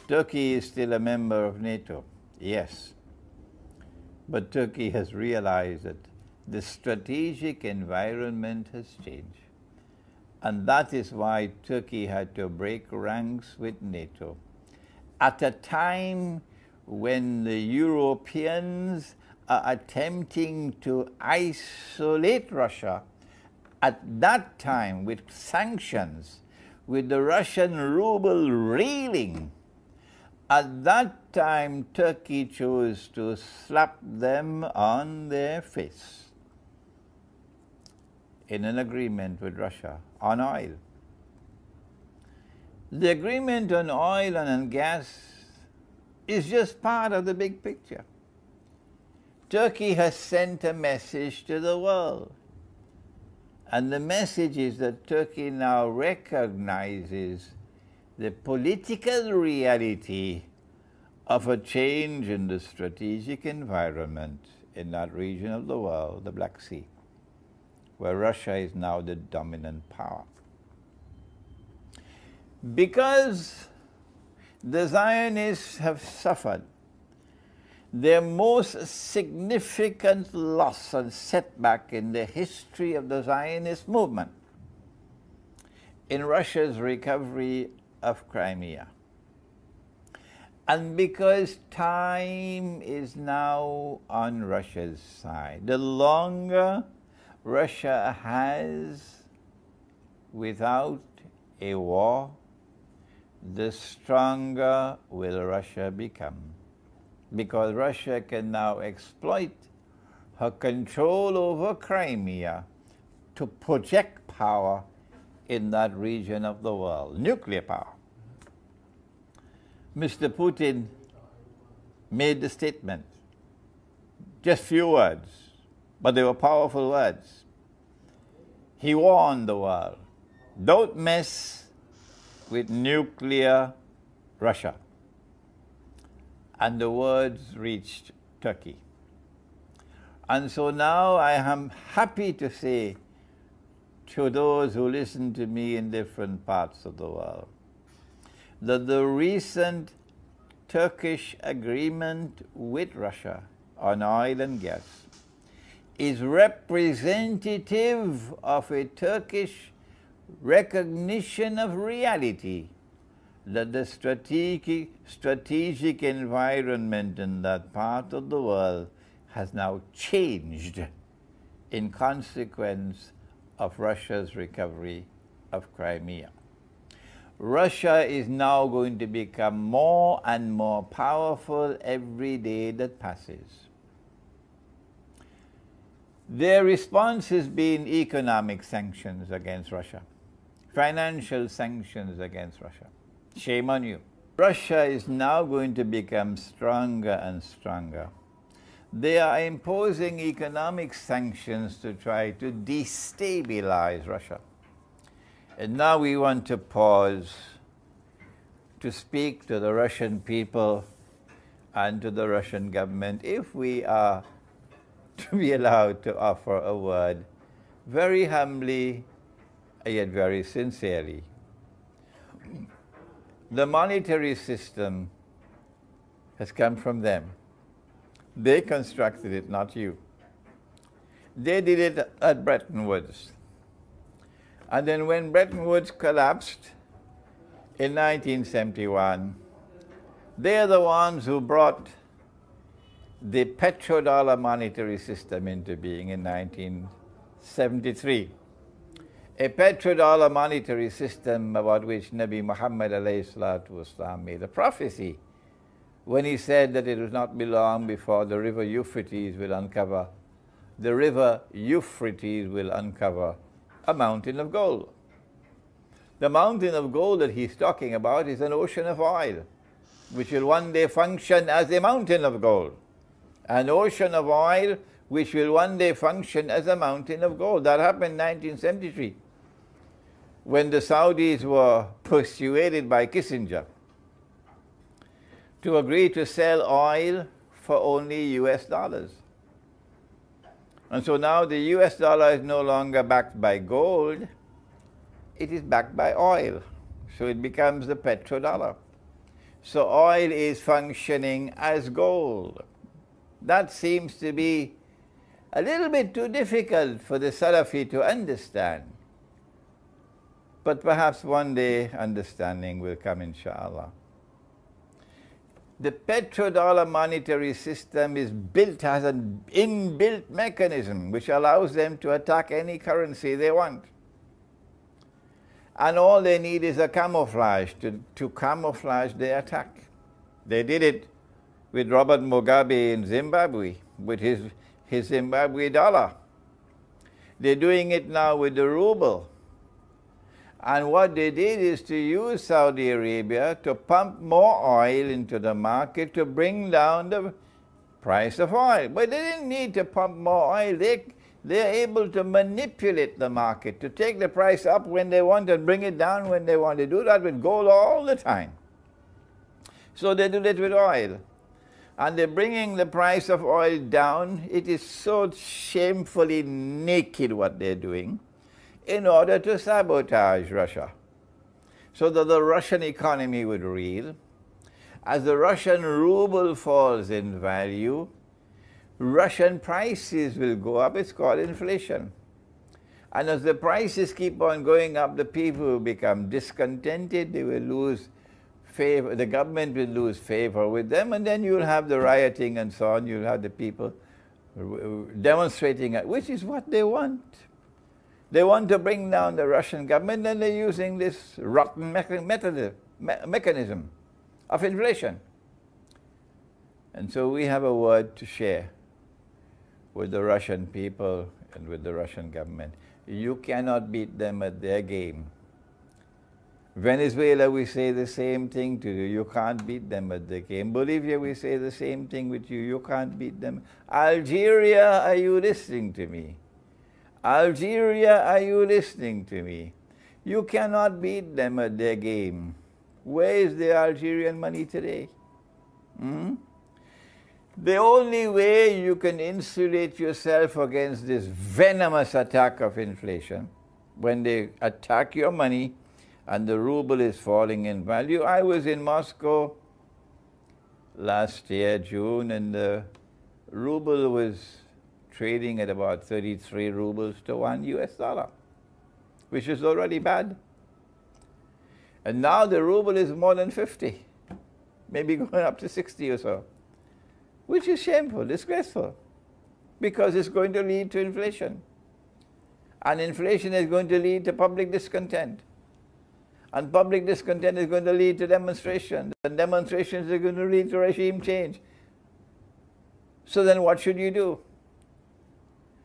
Turkey is still a member of NATO, yes. But Turkey has realized that the strategic environment has changed. And that is why Turkey had to break ranks with NATO. At a time when the Europeans are attempting to isolate Russia, at that time with sanctions, with the Russian ruble reeling, at that time Turkey chose to slap them on their face in an agreement with Russia on oil. The agreement on oil and on gas is just part of the big picture. Turkey has sent a message to the world. And the message is that Turkey now recognizes the political reality of a change in the strategic environment in that region of the world, the Black Sea, where Russia is now the dominant power. Because the Zionists have suffered their most significant loss and setback in the history of the Zionist movement in Russia's recovery of Crimea. And because time is now on Russia's side, the longer Russia has without a war, the stronger will Russia become. Because Russia can now exploit her control over Crimea to project power in that region of the world, nuclear power. Mr. Putin made the statement, just few words, but they were powerful words. He warned the world, don't mess with nuclear Russia. And the words reached Turkey. And so now I am happy to say to those who listen to me in different parts of the world that the recent Turkish agreement with Russia on oil and gas is representative of a Turkish recognition of reality that the strategic environment in that part of the world has now changed in consequence of Russia's recovery of Crimea. Russia is now going to become more and more powerful every day that passes. Their response has been economic sanctions against Russia, financial sanctions against Russia. Shame on you. Russia is now going to become stronger and stronger. They are imposing economic sanctions to try to destabilize Russia. And now we want to pause to speak to the Russian people and to the Russian government, if we are to be allowed to offer a word very humbly yet very sincerely. The monetary system has come from them. They constructed it, not you. They did it at Bretton Woods. And then when Bretton Woods collapsed in 1971, they're the ones who brought the petrodollar monetary system into being in 1973. A petrodollar monetary system about which Nabi Muhammad ﷺ made a prophecy when he said that it would not be long before the river Euphrates will uncover a mountain of gold. The mountain of gold that he's talking about is an ocean of oil, which will one day function as a mountain of gold. An ocean of oil which will one day function as a mountain of gold. That happened in 1973, when the Saudis were persuaded by Kissinger to agree to sell oil for only US dollars. And so now the US dollar is no longer backed by gold, it is backed by oil. So it becomes the petrodollar. So oil is functioning as gold. That seems to be a little bit too difficult for the Salafi to understand. But perhaps one day understanding will come, inshallah. The petrodollar monetary system is built, has an inbuilt mechanism which allows them to attack any currency they want. And all they need is a camouflage to camouflage their attack. They did it with Robert Mugabe in Zimbabwe, with his Zimbabwe dollar. They're doing it now with the ruble. And what they did is to use Saudi Arabia to pump more oil into the market to bring down the price of oil. But they didn't need to pump more oil. They're able to manipulate the market, to take the price up when they want and bring it down when they want. They do that with gold all the time. So they do that with oil. And they're bringing the price of oil down. It is so shamefully naked what they're doing, in order to sabotage Russia, so that the Russian economy would reel. As the Russian ruble falls in value, Russian prices will go up. It's called inflation. And as the prices keep on going up, the people will become discontented. They will lose favor. The government will lose favor with them, and then you'll have the rioting and so on. You'll have the people demonstrating, which is what they want. They want to bring down the Russian government, and they're using this rotten mechanism of inflation. And so we have a word to share with the Russian people and with the Russian government. You cannot beat them at their game. Venezuela, we say the same thing to you. You can't beat them at their game. Bolivia, we say the same thing with you. You can't beat them. Algeria, are you listening to me? Algeria, are you listening to me? You cannot beat them at their game. Where is the Algerian money today? The only way you can insulate yourself against this venomous attack of inflation, when they attack your money and the ruble is falling in value. I was in Moscow last year, June, and the ruble was trading at about 33 rubles to $1 US, which is already bad. And now the ruble is more than 50, maybe going up to 60 or so, which is shameful, disgraceful, because it's going to lead to inflation. And inflation is going to lead to public discontent. And public discontent is going to lead to demonstrations. And demonstrations are going to lead to regime change. So then what should you do?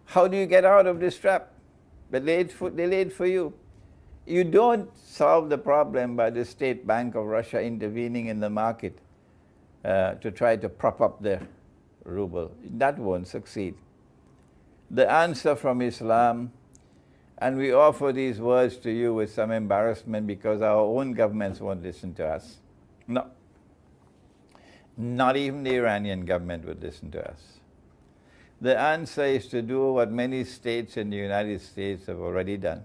How do you get out of this trap? They laid for you. You don't solve the problem by the State Bank of Russia intervening in the market to try to prop up the ruble. That won't succeed. The answer from Islam, and we offer these words to you with some embarrassment because our own governments won't listen to us. No. Not even the Iranian government would listen to us. The answer is to do what many states in the United States have already done.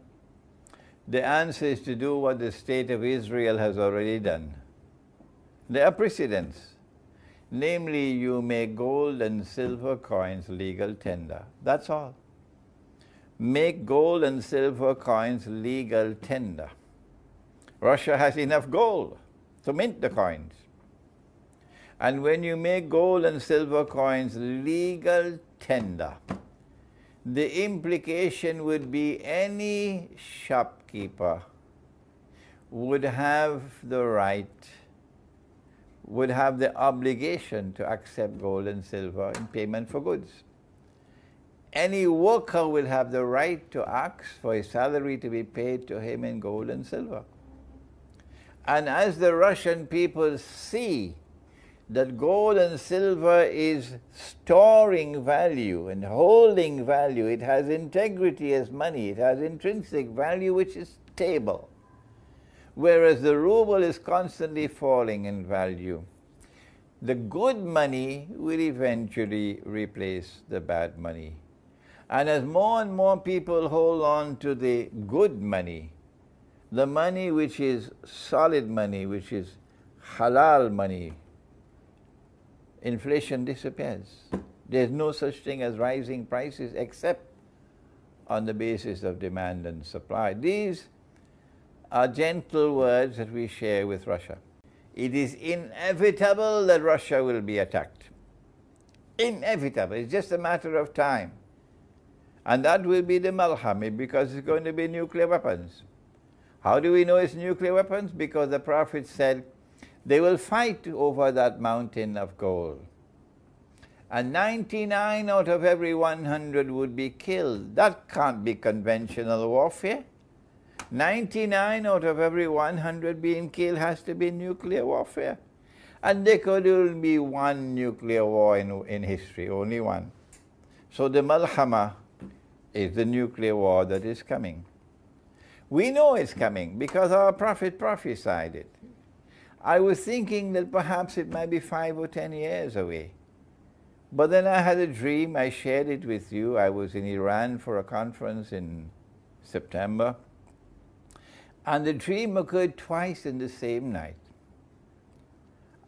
The answer is to do what the state of Israel has already done. There are precedents. Namely, you make gold and silver coins legal tender. That's all. Make gold and silver coins legal tender. Russia has enough gold to mint the coins. And when you make gold and silver coins legal tender, the implication would be any shopkeeper would have the right, would have the obligation to accept gold and silver in payment for goods. Any worker will have the right to ask for his salary to be paid to him in gold and silver. And as the Russian people see that gold and silver is storing value and holding value, it has integrity as money, it has intrinsic value which is stable, whereas the ruble is constantly falling in value. The good money will eventually replace the bad money. And as more and more people hold on to the good money, the money which is solid money, which is halal money, inflation disappears. There's no such thing as rising prices except on the basis of demand and supply. These are gentle words that we share with Russia. It is inevitable that Russia will be attacked. Inevitable. It's just a matter of time. And that will be the malhami, because it's going to be nuclear weapons. How do we know it's nuclear weapons? Because the Prophet said they will fight over that mountain of gold. And 99 out of every 100 would be killed. That can't be conventional warfare. 99 out of every 100 being killed has to be nuclear warfare. And there could only be one nuclear war in history, only one. So the malhama is the nuclear war that is coming. We know it's coming because our Prophet prophesied it. I was thinking that perhaps it might be 5 or 10 years away. But then I had a dream, I shared it with you. I was in Iran for a conference in September. And the dream occurred twice in the same night.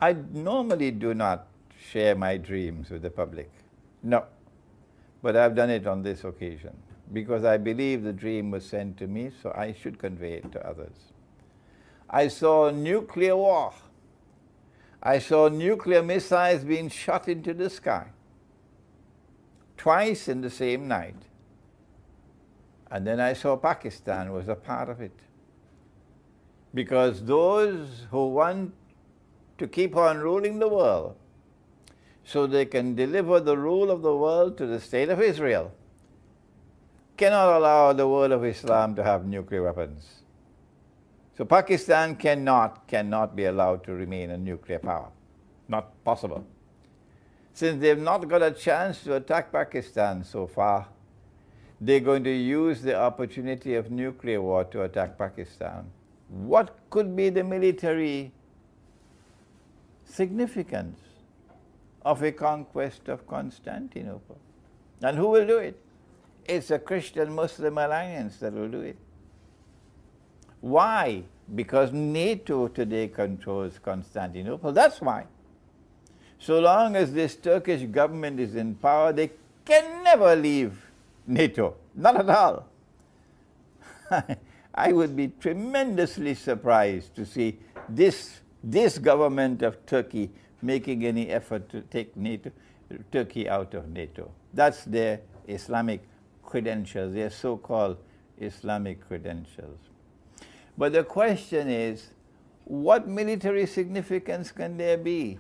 I normally do not share my dreams with the public. No. But I've done it on this occasion because I believe the dream was sent to me, so I should convey it to others. I saw nuclear war. I saw nuclear missiles being shot into the sky. Twice in the same night. And then I saw Pakistan was a part of it. Because those who want to keep on ruling the world so they can deliver the rule of the world to the state of Israel cannot allow the world of Islam to have nuclear weapons. So Pakistan cannot be allowed to remain a nuclear power. Not possible. Since they've not got a chance to attack Pakistan so far, they're going to use the opportunity of nuclear war to attack Pakistan. What could be the military significance of a conquest of Constantinople? And who will do it? It's a Christian-Muslim alliance that will do it. Why? Because NATO today controls Constantinople. That's why. So long as this Turkish government is in power, they can never leave NATO. Not at all. I would be tremendously surprised to see this government of Turkey making any effort to take Turkey out of NATO. That's their Islamic credentials, their so-called Islamic credentials. But the question is, what military significance can there be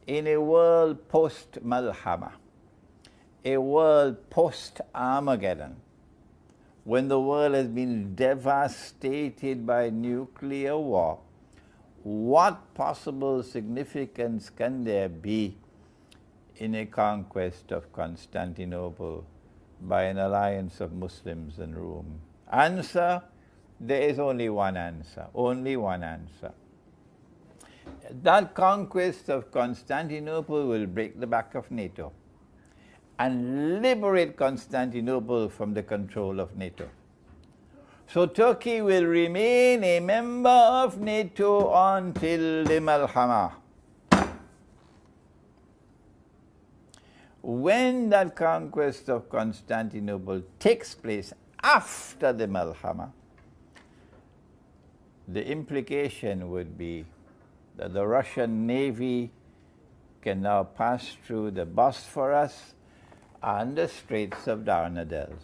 in a world post-Malhama, a world post-Armageddon, when the world has been devastated by nuclear war? What possible significance can there be in a conquest of Constantinople by an alliance of Muslims and Rome? Answer: there is only one answer, only one answer. That conquest of Constantinople will break the back of NATO and liberate Constantinople from the control of NATO. So Turkey will remain a member of NATO until the Malhama. When that conquest of Constantinople takes place after the Malhama, the implication would be that the Russian Navy can now pass through the Bosphorus and the Straits of Dardanelles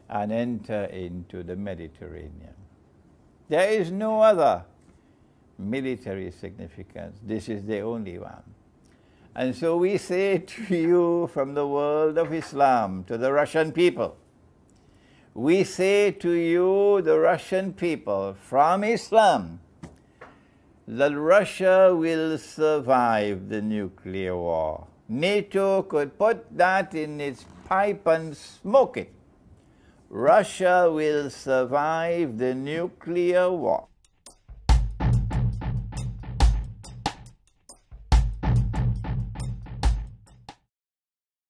and enter into the Mediterranean. There is no other military significance. This is the only one. And so we say to you from the world of Islam, to the Russian people, we say to you, the Russian people, from Islam, that Russia will survive the nuclear war. NATO could put that in its pipe and smoke it. Russia will survive the nuclear war.